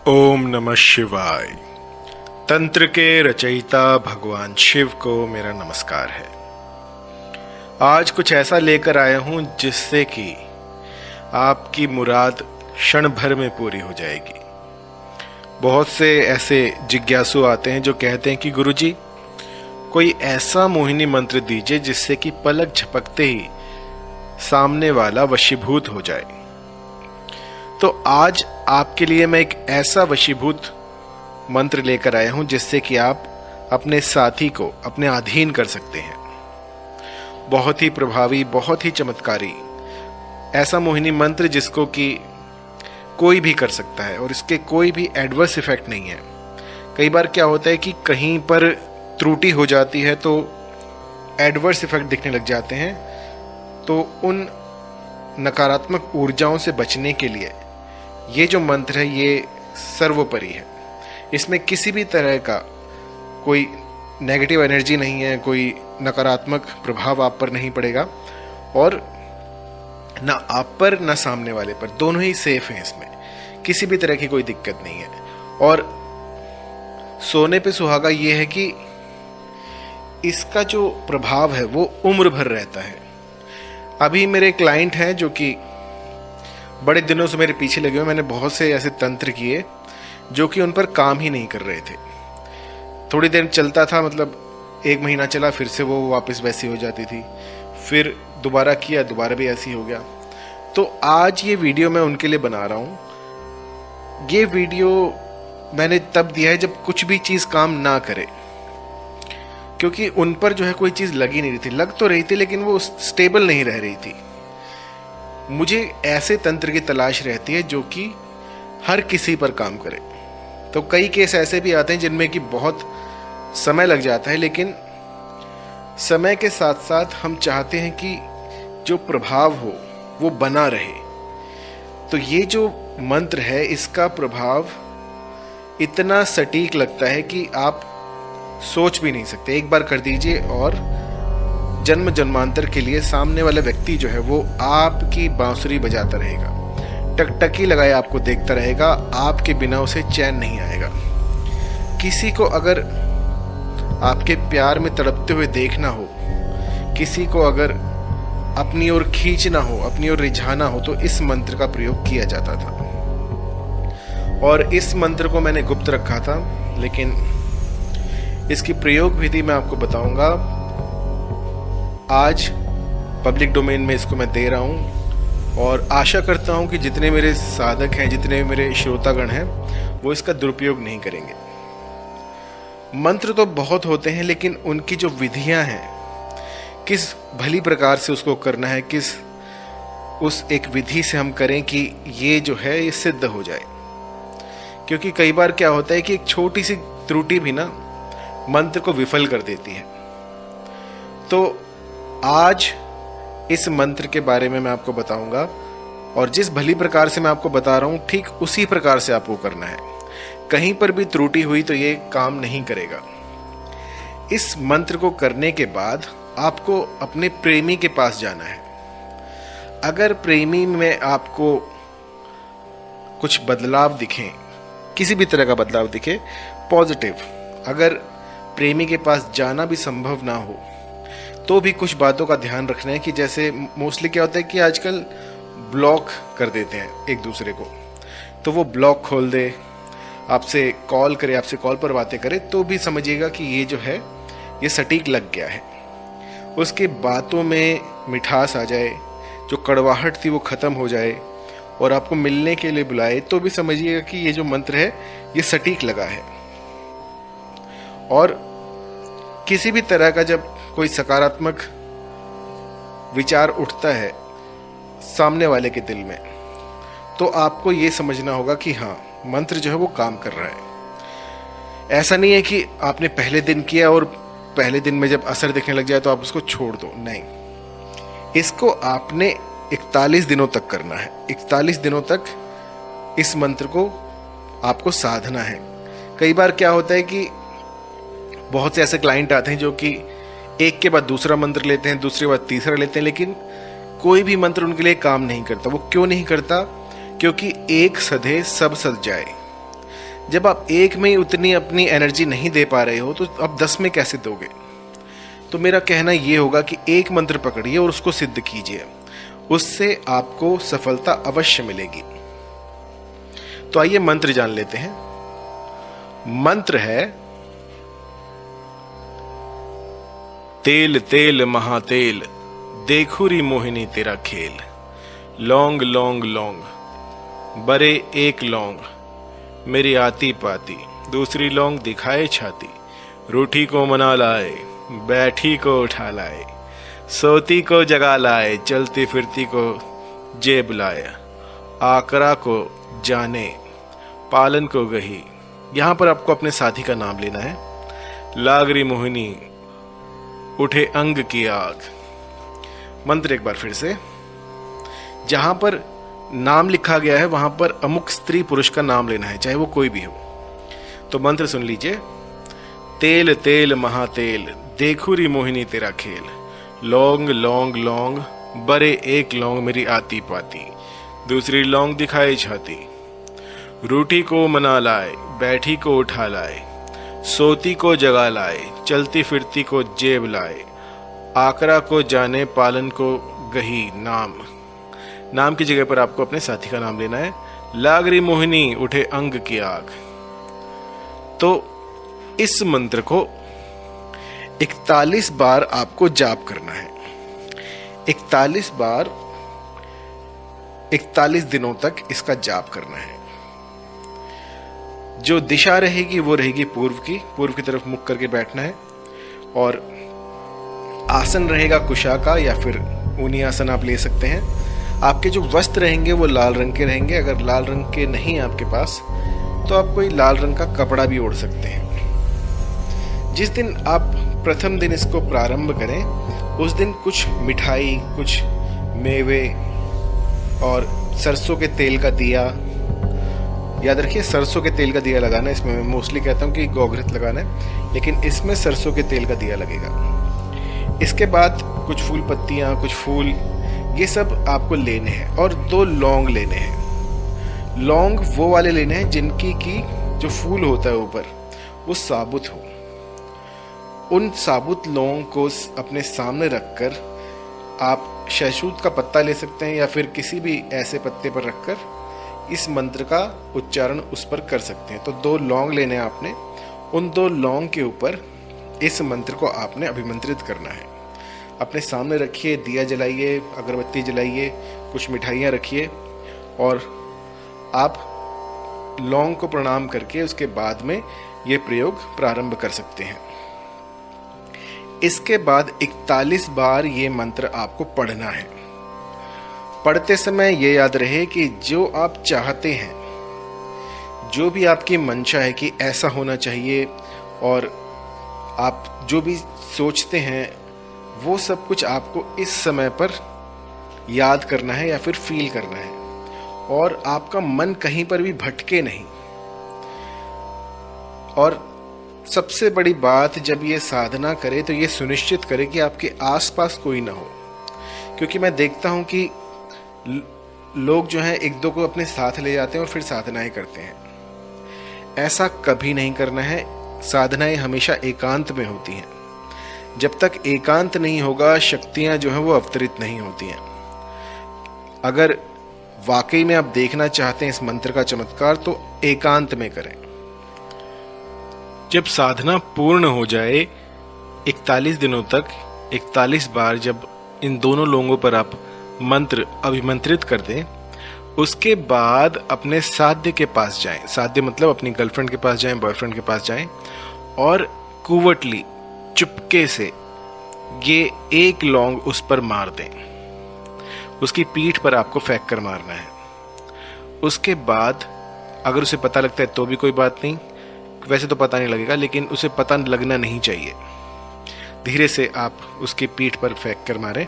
ओम नमः शिवाय। तंत्र के रचयिता भगवान शिव को मेरा नमस्कार है। आज कुछ ऐसा लेकर आया हूं जिससे कि आपकी मुराद क्षण भर में पूरी हो जाएगी। बहुत से ऐसे जिज्ञासु आते हैं जो कहते हैं कि गुरुजी कोई ऐसा मोहिनी मंत्र दीजिए जिससे कि पलक झपकते ही सामने वाला वशीभूत हो जाए। तो आज आपके लिए मैं एक ऐसा वशीभूत मंत्र लेकर आया हूं जिससे कि आप अपने साथी को अपने अधीन कर सकते हैं। बहुत ही प्रभावी, बहुत ही चमत्कारी ऐसा मोहिनी मंत्र जिसको कि कोई भी कर सकता है और इसके कोई भी एडवर्स इफेक्ट नहीं है। कई बार क्या होता है कि कहीं पर त्रुटि हो जाती है तो एडवर्स इफेक्ट दिखने लग जाते हैं। तो उन नकारात्मक ऊर्जाओं से बचने के लिए ये जो मंत्र है ये सर्वोपरि है। इसमें किसी भी तरह का कोई नेगेटिव एनर्जी नहीं है, कोई नकारात्मक प्रभाव आप पर नहीं पड़ेगा और ना आप पर ना सामने वाले पर, दोनों ही सेफ हैं। इसमें किसी भी तरह की कोई दिक्कत नहीं है। और सोने पे सुहागा ये है कि इसका जो प्रभाव है वो उम्र भर रहता है। अभी मेरे क्लाइंट हैं जो कि बड़े दिनों से मेरे पीछे लगे हुए। मैंने बहुत से ऐसे तंत्र किए जो कि उन पर काम ही नहीं कर रहे थे। थोड़ी देर चलता था, मतलब 1 महीना चला, फिर से वो वापस वैसी हो जाती थी। फिर दोबारा किया, दोबारा भी ऐसी हो गया। तो आज ये वीडियो मैं उनके लिए बना रहा हूँ। ये वीडियो मैंने तब दिया है जब कुछ भी चीज़ काम ना करे, क्योंकि उन पर जो है कोई चीज़ लगी नहीं रही थी। लग तो रही थी लेकिन वो स्टेबल नहीं रह रही थी। मुझे ऐसे तंत्र की तलाश रहती है जो कि हर किसी पर काम करे। तो कई केस ऐसे भी आते हैं जिनमें कि बहुत समय लग जाता है, लेकिन समय के साथ साथ हम चाहते हैं कि जो प्रभाव हो वो बना रहे। तो ये जो मंत्र है इसका प्रभाव इतना सटीक लगता है कि आप सोच भी नहीं सकते। एक बार कर दीजिए और जन्म जन्मांतर के लिए सामने वाला व्यक्ति जो है वो आपकी बांसुरी बजाता रहेगा, टकटकी लगाए आपको देखता रहेगा, आपके बिना उसे चैन नहीं आएगा। किसी को अगर आपके प्यार में तड़पते हुए देखना हो, किसी को अगर अपनी ओर खींचना हो, अपनी ओर रिझाना हो, तो इस मंत्र का प्रयोग किया जाता था। और इस मंत्र को मैंने गुप्त रखा था, लेकिन इसकी प्रयोग विधि मैं आपको बताऊंगा। आज पब्लिक डोमेन में इसको मैं दे रहा हूं और आशा करता हूं कि जितने मेरे साधक हैं, जितने मेरे श्रोतागण हैं, वो इसका दुरुपयोग नहीं करेंगे। मंत्र तो बहुत होते हैं, लेकिन उनकी जो विधियां हैं, किस भली प्रकार से उसको करना है, किस उस एक विधि से हम करें कि ये जो है ये सिद्ध हो जाए। क्योंकि कई बार क्या होता है कि एक छोटी सी त्रुटि भी ना मंत्र को विफल कर देती है। तो आज इस मंत्र के बारे में मैं आपको बताऊंगा और जिस भली प्रकार से मैं आपको बता रहा हूं ठीक उसी प्रकार से आपको करना है। कहीं पर भी त्रुटि हुई तो ये काम नहीं करेगा। इस मंत्र को करने के बाद आपको अपने प्रेमी के पास जाना है। अगर प्रेमी में आपको कुछ बदलाव दिखे, किसी भी तरह का बदलाव दिखे पॉजिटिव, अगर प्रेमी के पास जाना भी संभव ना हो तो भी कुछ बातों का ध्यान रखना है। कि जैसे मोस्टली क्या होता है कि आजकल ब्लॉक कर देते हैं एक दूसरे को, तो वो ब्लॉक खोल दे, आपसे कॉल करे, आपसे कॉल पर बातें करे, तो भी समझिएगा कि ये जो है ये सटीक लग गया है। उसकी बातों में मिठास आ जाए, जो कड़वाहट थी वो खत्म हो जाए और आपको मिलने के लिए बुलाए, तो भी समझिएगा कि ये जो मंत्र है ये सटीक लगा है। और किसी भी तरह का जब कोई सकारात्मक विचार उठता है सामने वाले के दिल में, तो आपको ये समझना होगा कि हाँ, मंत्र जो है वो काम कर रहा है। ऐसा नहीं है कि आपने पहले दिन किया और पहले दिन में जब असर दिखने लग जाए तो आप उसको छोड़ दो। नहीं, इसको आपने 41 दिनों तक करना है। 41 दिनों तक इस मंत्र को आपको साधना है। कई बार क्या होता है कि बहुत से ऐसे क्लाइंट आते हैं जो कि एक के बाद दूसरा मंत्र लेते हैं, दूसरे बाद तीसरा लेते हैं, लेकिन कोई भी मंत्र उनके लिए काम नहीं करता। वो क्यों नहीं करता? क्योंकि एक सधे सब सध जाए। जब आप एक में ही उतनी अपनी एनर्जी नहीं दे पा रहे हो तो अब 10 में कैसे दोगे? तो मेरा कहना ये होगा कि एक मंत्र पकड़िए और उसको सिद्ध कीजिए, उससे आपको सफलता अवश्य मिलेगी। तो आइए मंत्र जान लेते हैं। मंत्र है तेल तेल महातेल, देखू री मोहिनी तेरा खेल। लौंग लौंग लौंग, बरे एक लौंग, मेरी आती पाती, दूसरी लौंग दिखाए छाती। रूठी को मना लाए, बैठी को उठा लाए, सोती को जगा लाए, चलती फिरती को जेब लाए। आकरा को जाने, पालन को गही। यहां पर आपको अपने साथी का नाम लेना है। लागरी मोहिनी, उठे अंग की आग। मंत्र एक बार फिर से। जहां पर नाम लिखा गया है वहां पर अमुक स्त्री पुरुष का नाम लेना है, चाहे वो कोई भी हो। तो मंत्र सुन लीजिए। तेल तेल महातेल, देखू री मोहिनी तेरा खेल। लौंग लौंग लौंग, बरे एक लौंग, मेरी आती पाती, दूसरी लौंग दिखाए छाती। रूठी को मना लाए, बैठी को उठा लाए, सोती को जगा लाए, चलती फिरती को जेब लाए। आकरा को जाने, पालन को गही। नाम की जगह पर आपको अपने साथी का नाम लेना है। लागरी मोहिनी, उठे अंग की आग। तो इस मंत्र को 41 बार आपको जाप करना है। 41 बार 41 दिनों तक इसका जाप करना है। जो दिशा रहेगी वो रहेगी पूर्व की तरफ मुख करके बैठना है। और आसन रहेगा कुशा का, या फिर ऊनी आसन आप ले सकते हैं। आपके जो वस्त्र रहेंगे वो लाल रंग के रहेंगे। अगर लाल रंग के नहीं आपके पास तो आप कोई लाल रंग का कपड़ा भी ओढ़ सकते हैं। जिस दिन आप प्रथम दिन इसको प्रारंभ करें उस दिन कुछ मिठाई, कुछ मेवे और सरसों के तेल का दिया, याद रखिए सरसों के तेल का दिया लगाना है। इसमें मैं मोस्टली कहता हूँ कि गौघृत लगाना है, लेकिन इसमें सरसों के तेल का दिया लगेगा। इसके बाद कुछ फूल पत्तियां, कुछ फूल, ये सब आपको लेने हैं। और 2 लौंग लेने हैं। लौंग वो वाले लेने हैं जिनकी की जो फूल होता है ऊपर वो साबुत हो। उन साबुत लौंग को अपने सामने रखकर आप शहतूत का पत्ता ले सकते हैं, या फिर किसी भी ऐसे पत्ते पर रखकर इस मंत्र का उच्चारण उस पर कर सकते हैं। तो 2 लौंग लेने हैं आपने। उन 2 लौंग के ऊपर इस मंत्र को आपने अभिमंत्रित करना है। अपने सामने रखिए, दिया जलाइए, अगरबत्ती जलाइए, कुछ मिठाइयाँ रखिए और आप लौंग को प्रणाम करके उसके बाद में ये प्रयोग प्रारंभ कर सकते हैं। इसके बाद 41 बार ये मंत्र आपको पढ़ना है। पढ़ते समय ये याद रहे कि जो आप चाहते हैं, जो भी आपकी मंशा है कि ऐसा होना चाहिए, और आप जो भी सोचते हैं वो सब कुछ आपको इस समय पर याद करना है या फिर फील करना है, और आपका मन कहीं पर भी भटके नहीं। और सबसे बड़ी बात, जब ये साधना करे तो ये सुनिश्चित करे कि आपके आसपास कोई ना हो, क्योंकि मैं देखता हूं कि लोग जो हैं 1-2 को अपने साथ ले जाते हैं और फिर साधनाएं करते हैं। ऐसा कभी नहीं करना है। साधनाएं हमेशा एकांत में होती हैं। जब तक एकांत नहीं होगा, शक्तियां जो हैं वो अवतरित नहीं होती हैं। अगर वाकई में आप देखना चाहते हैं इस मंत्र का चमत्कार तो एकांत में करें। जब साधना पूर्ण हो जाए 41 दिनों तक 41 बार जब इन दोनों लोगों पर आप मंत्र अभिमंत्रित कर दें, उसके बाद अपने साध्य के पास जाएं। साध्य मतलब अपनी गर्लफ्रेंड के पास जाएं, बॉयफ्रेंड के पास जाएं और कुवटली चुपके से ये 1 लौंग उस पर मार दें। उसकी पीठ पर आपको फेंक कर मारना है। उसके बाद अगर उसे पता लगता है तो भी कोई बात नहीं, वैसे तो पता नहीं लगेगा, लेकिन उसे पता लगना नहीं चाहिए। धीरे से आप उसकी पीठ पर फेंक कर मारें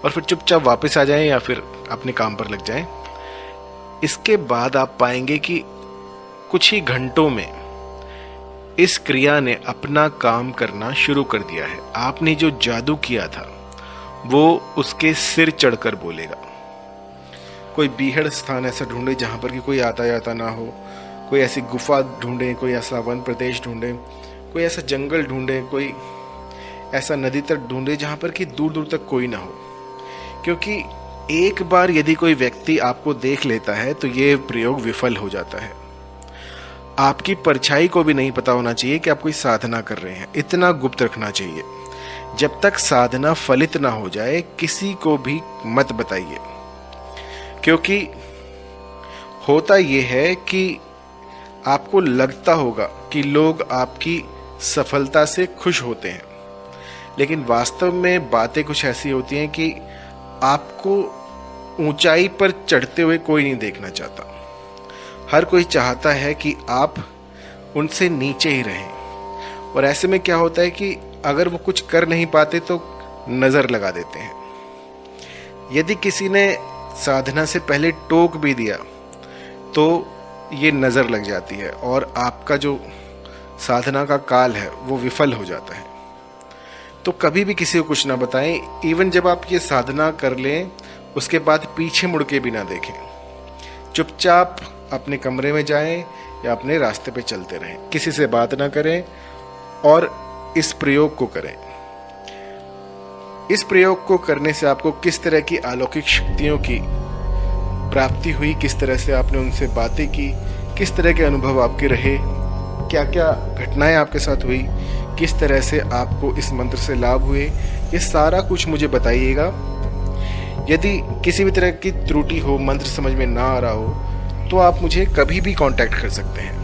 और फिर चुपचाप वापस आ जाएं या फिर अपने काम पर लग जाएं। इसके बाद आप पाएंगे कि कुछ ही घंटों में इस क्रिया ने अपना काम करना शुरू कर दिया है। आपने जो जादू किया था वो उसके सिर चढ़कर बोलेगा। कोई बीहड़ स्थान ऐसा ढूंढे जहां पर कि कोई आता जाता ना हो, कोई ऐसी गुफा ढूंढें, कोई ऐसा वन प्रदेश ढूंढें, कोई ऐसा जंगल ढूंढें, कोई ऐसा नदी तट ढूंढें जहाँ पर कि दूर दूर तक कोई ना हो। क्योंकि एक बार यदि कोई व्यक्ति आपको देख लेता है तो ये प्रयोग विफल हो जाता है। आपकी परछाई को भी नहीं पता होना चाहिए कि आप कोई साधना कर रहे हैं, इतना गुप्त रखना चाहिए। जब तक साधना फलित ना हो जाए किसी को भी मत बताइए। क्योंकि होता यह है कि आपको लगता होगा कि लोग आपकी सफलता से खुश होते हैं, लेकिन वास्तव में बातें कुछ ऐसी होती हैं कि आपको ऊंचाई पर चढ़ते हुए कोई नहीं देखना चाहता। हर कोई चाहता है कि आप उनसे नीचे ही रहें। और ऐसे में क्या होता है कि अगर वो कुछ कर नहीं पाते तो नज़र लगा देते हैं। यदि किसी ने साधना से पहले टोक भी दिया तो ये नज़र लग जाती है और आपका जो साधना का काल है वो विफल हो जाता है। तो कभी भी किसी को कुछ ना बताएं। इवन जब आप ये साधना कर लें उसके बाद पीछे मुड़ के भी ना देखें। चुपचाप अपने कमरे में जाएं या अपने रास्ते पे चलते रहें, किसी से बात ना करें और इस प्रयोग को करें। इस प्रयोग को करने से आपको किस तरह की अलौकिक शक्तियों की प्राप्ति हुई, किस तरह से आपने उनसे बातें की, किस तरह के अनुभव आपके रहे, क्या क्या घटनाएं आपके साथ हुई, किस तरह से आपको इस मंत्र से लाभ हुए, ये सारा कुछ मुझे बताइएगा। यदि किसी भी तरह की त्रुटि हो, मंत्र समझ में ना आ रहा हो, तो आप मुझे कभी भी कांटेक्ट कर सकते हैं।